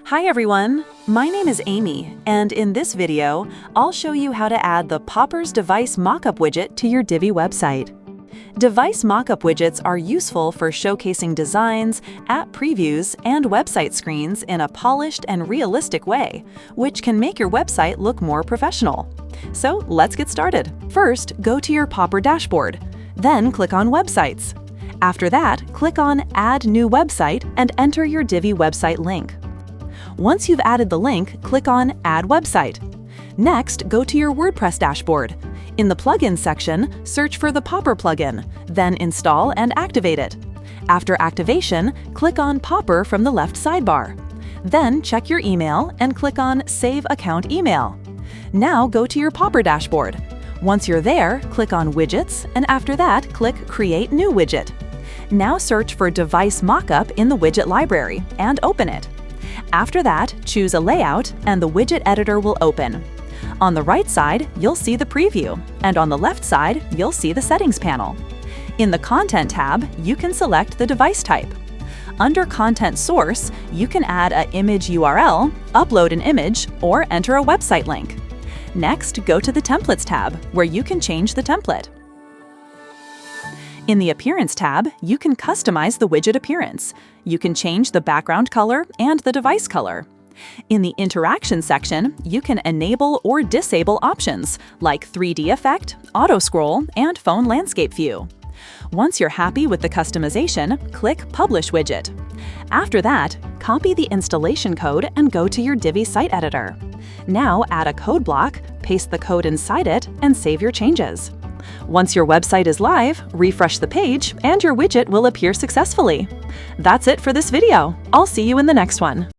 Hi everyone, my name is Amy, and in this video, I'll show you how to add the Poppers Device Mockup Widget to your Divi website. Device Mockup Widgets are useful for showcasing designs, app previews, and website screens in a polished and realistic way, which can make your website look more professional. So let's get started. First, go to your Popper dashboard. Then click on Websites. After that, click on Add New Website and enter your Divi website link. Once you've added the link, click on Add Website. Next, go to your WordPress dashboard. In the Plugins section, search for the Popper plugin, then install and activate it. After activation, click on Popper from the left sidebar. Then check your email and click on Save Account Email. Now go to your Popper dashboard. Once you're there, click on Widgets, and after that, click Create New Widget. Now search for Device Mockup in the widget library and open it. After that, choose a layout and the widget editor will open. On the right side, you'll see the preview, and on the left side, you'll see the settings panel. In the Content tab, you can select the device type. Under Content Source, you can add an image URL, upload an image, or enter a website link. Next, go to the Templates tab, where you can change the template. In the Appearance tab, you can customize the widget appearance. You can change the background color and the device color. In the Interaction section, you can enable or disable options like 3D effect, auto scroll, and phone landscape view. Once you're happy with the customization, click Publish Widget. After that, copy the installation code and go to your Divi site editor. Now add a code block, paste the code inside it, and save your changes. Once your website is live, refresh the page and your widget will appear successfully. That's it for this video. I'll see you in the next one.